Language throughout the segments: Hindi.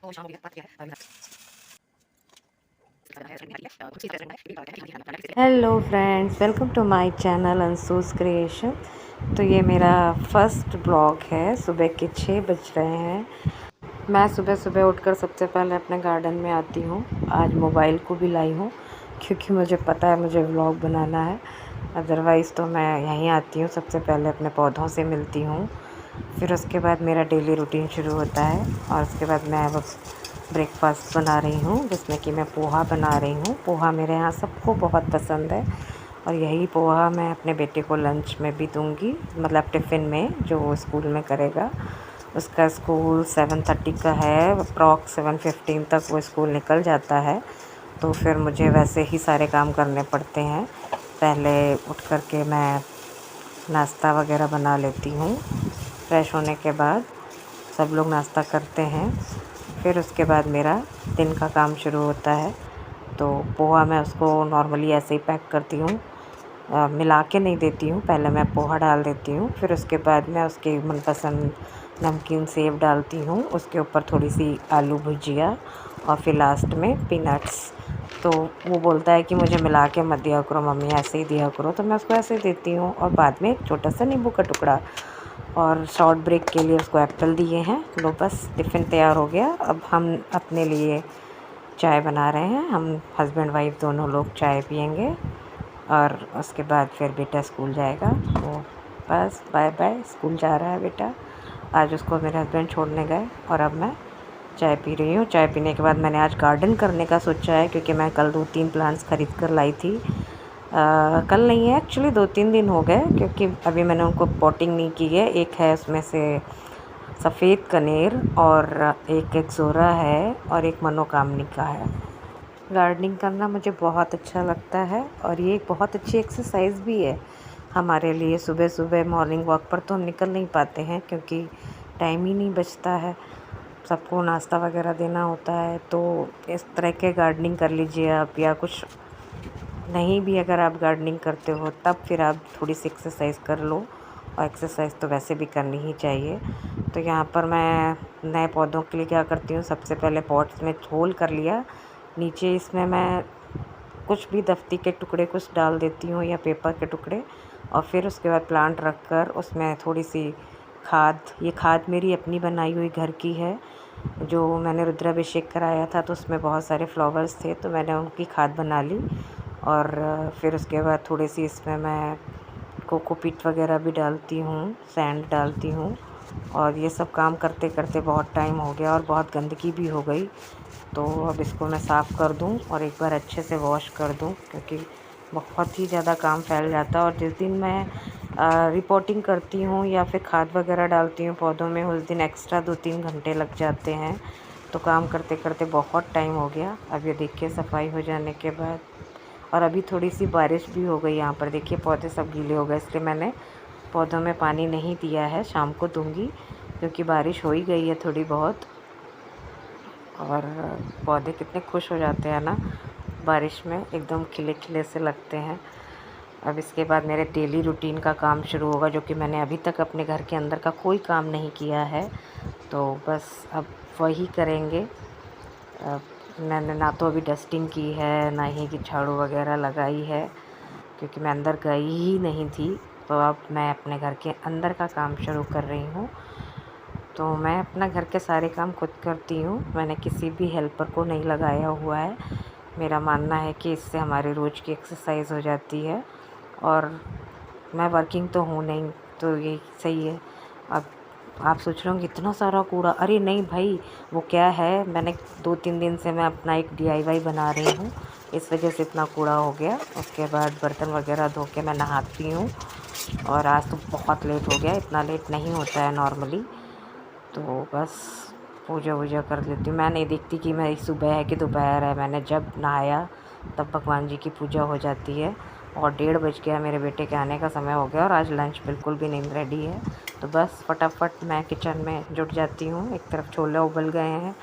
Hello friends, welcome to my channel Anshu's creation. तो ये मेरा फर्स्ट ब्लॉग है। सुबह के 6 बज रहे हैं। मैं सुबह सुबह उठकर सबसे पहले अपने गार्डन में आती हूँ। आज मोबाइल को भी लाई हूँ क्योंकि मुझे पता है मुझे व्लॉग बनाना है। अदरवाइज़ तो मैं यहीं आती हूँ, सबसे पहले अपने पौधों से मिलती हूँ, फिर उसके बाद मेरा डेली रूटीन शुरू होता है। और उसके बाद मैं अब ब्रेकफास्ट बना रही हूँ, जिसमें कि मैं पोहा बना रही हूँ। पोहा मेरे यहाँ सबको बहुत पसंद है और यही पोहा मैं अपने बेटे को लंच में भी दूँगी, मतलब टिफ़िन में जो वो स्कूल में करेगा। उसका स्कूल 7:30 का है, अप्रॉक्स 7:15 तक वो स्कूल निकल जाता है। तो फिर मुझे वैसे ही सारे काम करने पड़ते हैं। पहले उठ कर के मैं नाश्ता वगैरह बना लेती हूँ। फ्रेश होने के बाद सब लोग नाश्ता करते हैं, फिर उसके बाद मेरा दिन का काम शुरू होता है। तो पोहा मैं उसको नॉर्मली ऐसे ही पैक करती हूँ, मिला के नहीं देती हूँ। पहले मैं पोहा डाल देती हूँ, फिर उसके बाद मैं उसके मनपसंद नमकीन सेव डालती हूँ, उसके ऊपर थोड़ी सी आलू भुजिया और फिर लास्ट में पीनट्स। तो वो बोलता है कि मुझे मिला के मत दिया करो मम्मी, ऐसे ही दिया करो, तो मैं उसको ऐसे ही देती हूँ। और बाद में एक छोटा सा नींबू का टुकड़ा। और शॉर्ट ब्रेक के लिए उसको एप्पल दिए हैं। लो बस टिफ़िन तैयार हो गया। अब हम अपने लिए चाय बना रहे हैं। हम हस्बैंड वाइफ दोनों लोग चाय पियेंगे और उसके बाद फिर बेटा स्कूल जाएगा। तो बस बाय बाय, स्कूल जा रहा है बेटा। आज उसको मेरे हस्बैंड छोड़ने गए और अब मैं चाय पी रही हूँ। चाय पीने के बाद मैंने आज गार्डन करने का सोचा है, क्योंकि मैं कल 2-3 प्लांट्स ख़रीद कर लाई थी। कल नहीं है, एक्चुअली 2-3 दिन हो गए, क्योंकि अभी मैंने उनको पॉटिंग नहीं की है। एक है उसमें से सफ़ेद कनेर और एक एक्सोरा है और एक मनोकामनिका है। गार्डनिंग करना मुझे बहुत अच्छा लगता है और ये एक बहुत अच्छी एक्सरसाइज भी है हमारे लिए। सुबह सुबह मॉर्निंग वॉक पर तो हम निकल नहीं पाते हैं क्योंकि टाइम ही नहीं बचता है, सबको नाश्ता वगैरह देना होता है। तो इस तरह के गार्डनिंग कर लीजिए आप, या कुछ नहीं भी अगर आप गार्डनिंग करते हो तब फिर आप थोड़ी सी एक्सरसाइज कर लो। और एक्सरसाइज तो वैसे भी करनी ही चाहिए। तो यहाँ पर मैं नए पौधों के लिए क्या करती हूँ, सबसे पहले पॉट्स में होल कर लिया, नीचे इसमें मैं कुछ भी दफ्ती के टुकड़े कुछ डाल देती हूँ या पेपर के टुकड़े। और फिर उसके बाद प्लांट रख कर उसमें थोड़ी सी खाद, ये खाद मेरी अपनी बनाई हुई घर की है। जो मैंने रुद्राभिषेक कराया था तो उसमें बहुत सारे फ्लावर्स थे, तो मैंने उनकी खाद बना ली। और फिर उसके बाद थोड़ी सी इसमें मैं कोकोपीट वगैरह भी डालती हूँ, सैंड डालती हूँ। और ये सब काम करते करते बहुत टाइम हो गया और बहुत गंदगी भी हो गई। तो अब इसको मैं साफ़ कर दूँ और एक बार अच्छे से वॉश कर दूँ, क्योंकि बहुत ही ज़्यादा काम फैल जाता है। और जिस दिन मैं रिपोर्टिंग करती हूँ या फिर खाद वगैरह डालती हूँ पौधों में, उस दिन एक्स्ट्रा 2-3 घंटे लग जाते हैं। तो काम करते करते बहुत टाइम हो गया। अब ये देखिए सफाई हो जाने के बाद, और अभी थोड़ी सी बारिश भी हो गई यहाँ पर, देखिए पौधे सब गीले हो गए, इसलिए मैंने पौधों में पानी नहीं दिया है, शाम को दूँगी, क्योंकि बारिश हो ही गई है थोड़ी बहुत। और पौधे कितने खुश हो जाते हैं ना बारिश में, एकदम खिले खिले से लगते हैं। अब इसके बाद मेरे डेली रूटीन का काम शुरू होगा, जो कि मैंने अभी तक अपने घर के अंदर का कोई काम नहीं किया है। तो बस अब वही करेंगे। अब मैंने ना तो अभी डस्टिंग की है, ना ही कि झाड़ू वगैरह लगाई है, क्योंकि मैं अंदर गई ही नहीं थी। तो अब मैं अपने घर के अंदर का काम शुरू कर रही हूँ। तो मैं अपना घर के सारे काम खुद करती हूँ, मैंने किसी भी हेल्पर को नहीं लगाया हुआ है। मेरा मानना है कि इससे हमारी रोज़ की एक्सरसाइज हो जाती है। और मैं वर्किंग तो हूँ नहीं, तो ये सही है। अब आप सोच रहे होंगे इतना सारा कूड़ा, अरे नहीं भाई, वो क्या है, मैंने 2-3 दिन से मैं अपना एक DIY बना रही हूँ, इस वजह से इतना कूड़ा हो गया। उसके बाद बर्तन वगैरह धो के मैं नहाती हूँ। और आज तो बहुत लेट हो गया, इतना लेट नहीं होता है नॉर्मली। तो बस पूजा वूजा कर लेती हूँ। मैं नहीं देखती कि मैं सुबह है कि दोपहर है, मैंने जब नहाया तब भगवान जी की पूजा हो जाती है। और 1:30 बज गया, मेरे बेटे के आने का समय हो गया और आज लंच बिल्कुल भी नहीं रेडी है। तो बस फटाफट मैं किचन में जुट जाती हूँ। एक तरफ छोले उबल गए हैं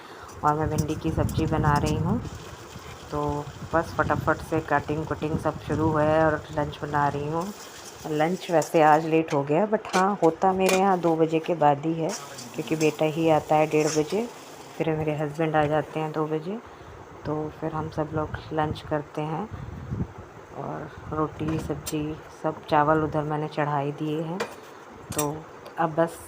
और मैं भिंडी की सब्ज़ी बना रही हूँ। तो बस फटाफट से कटिंग कुटिंग सब शुरू है और लंच बना रही हूँ। लंच वैसे आज लेट हो गया, बट हाँ होता मेरे यहाँ 2 बजे के बाद ही है, क्योंकि बेटा ही आता है 1:30 बजे। फिर मेरे हस्बैंड आ जाते हैं 2 बजे, तो फिर हम सब लोग लंच करते हैं। और रोटी सब्ज़ी सब, चावल उधर मैंने चढ़ा ही दिए हैं। तो अब बस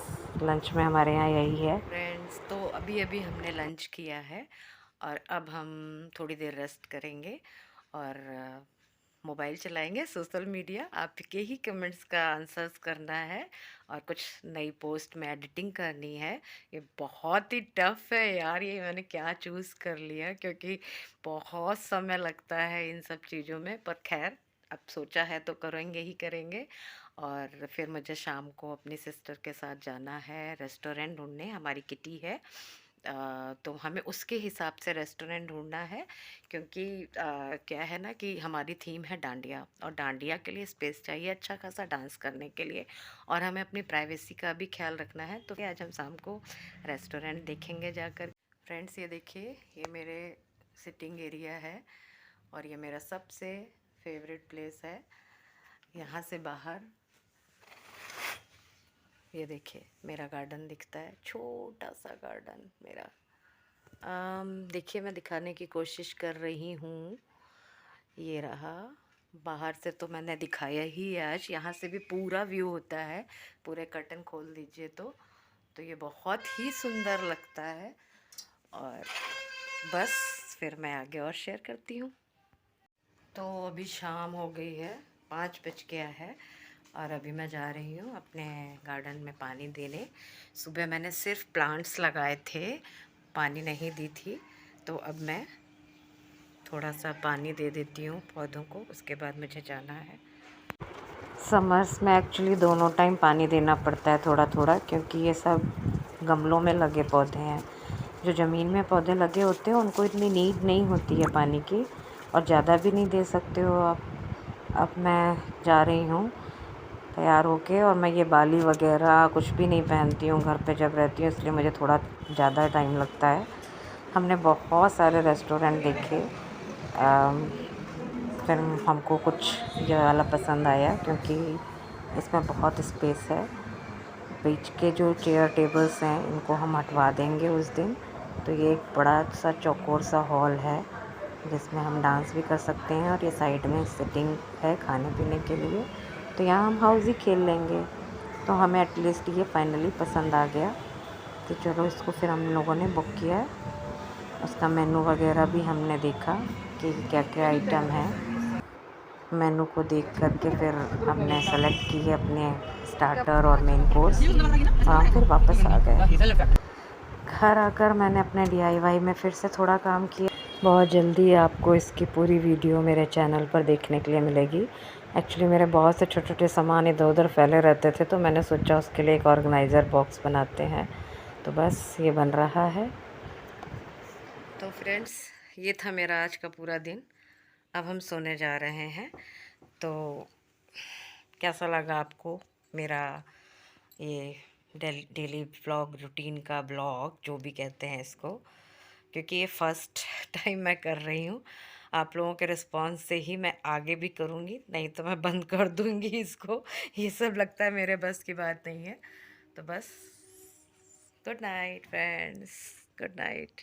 लंच में हमारे यहाँ यही है फ्रेंड्स। तो अभी अभी हमने लंच किया है और अब हम थोड़ी देर रेस्ट करेंगे और मोबाइल चलाएंगे, सोशल मीडिया, आपके ही कमेंट्स का आंसर्स करना है और कुछ नई पोस्ट में एडिटिंग करनी है। ये बहुत ही टफ है यार, ये मैंने क्या चूज़ कर लिया, क्योंकि बहुत समय लगता है इन सब चीज़ों में, पर खैर अब सोचा है तो करेंगे ही करेंगे। और फिर मुझे शाम को अपनी सिस्टर के साथ जाना है रेस्टोरेंट ढूंढने, हमारी किटी है। तो हमें उसके हिसाब से रेस्टोरेंट ढूंढना है, क्योंकि क्या है ना कि हमारी थीम है डांडिया, और डांडिया के लिए स्पेस चाहिए अच्छा खासा डांस करने के लिए, और हमें अपनी प्राइवेसी का भी ख्याल रखना है। तो आज हम शाम को रेस्टोरेंट देखेंगे जाकर। फ्रेंड्स ये देखिए, ये मेरे सिटिंग एरिया है और ये मेरा सबसे फेवरेट प्लेस है। यहाँ से बाहर ये देखिए मेरा गार्डन दिखता है, छोटा सा गार्डन मेरा। देखिए मैं दिखाने की कोशिश कर रही हूँ, ये रहा। बाहर से तो मैंने दिखाया ही है, आज यहाँ से भी पूरा व्यू होता है, पूरे कर्टन खोल दीजिए तो ये बहुत ही सुंदर लगता है। और बस फिर मैं आगे और शेयर करती हूँ। तो अभी शाम हो गई है, 5 बज गया है और अभी मैं जा रही हूँ अपने गार्डन में पानी देने। सुबह मैंने सिर्फ प्लांट्स लगाए थे, पानी नहीं दी थी, तो अब मैं थोड़ा सा पानी दे देती हूँ पौधों को, उसके बाद मुझे जाना है। समर्स में एक्चुअली दोनों टाइम पानी देना पड़ता है थोड़ा थोड़ा, क्योंकि ये सब गमलों में लगे पौधे हैं। जो ज़मीन में पौधे लगे होते हैं उनको इतनी नीड नहीं होती है पानी की, और ज़्यादा भी नहीं दे सकते हो आप। अब मैं जा रही हूँ तैयार होके, और मैं ये बाली वगैरह कुछ भी नहीं पहनती हूँ घर पे जब रहती हूँ, इसलिए मुझे थोड़ा ज़्यादा टाइम लगता है। हमने बहुत सारे रेस्टोरेंट देखे, फिर हमको कुछ ये वाला पसंद आया, क्योंकि इसमें बहुत स्पेस है। बीच के जो चेयर टेबल्स हैं इनको हम हटवा देंगे उस दिन। तो ये एक बड़ा सा चौकोर सा हॉल है जिसमें हम डांस भी कर सकते हैं, और ये साइड में सिटिंग है खाने पीने के लिए। तो यहाँ हम हाउस ही खेल लेंगे। तो हमें एटलीस्ट ये फाइनली पसंद आ गया, तो चलो इसको फिर हम लोगों ने बुक किया। उसका मेनू वगैरह भी हमने देखा कि क्या क्या आइटम है। मेनू को देख कर के फिर हमने सेलेक्ट किए अपने स्टार्टर और मेन कोर्स, और हम फिर वापस आ गए। घर आकर मैंने अपने DIY में फिर से थोड़ा काम किया। बहुत जल्दी आपको इसकी पूरी वीडियो मेरे चैनल पर देखने के लिए मिलेगी। एक्चुअली मेरे बहुत से छोटे छोटे सामान इधर उधर फैले रहते थे, तो मैंने सोचा उसके लिए एक ऑर्गेनाइज़र बॉक्स बनाते हैं। तो बस ये बन रहा है। तो फ्रेंड्स ये था मेरा आज का पूरा दिन। अब हम सोने जा रहे हैं। तो कैसा लगा आपको मेरा ये डेली व्लॉग, रूटीन का ब्लॉग जो भी कहते हैं इसको, क्योंकि ये फर्स्ट टाइम मैं कर रही हूँ। आप लोगों के रिस्पांस से ही मैं आगे भी करूँगी, नहीं तो मैं बंद कर दूँगी इसको। ये सब लगता है मेरे बस की बात नहीं है। तो बस good night friends, good night.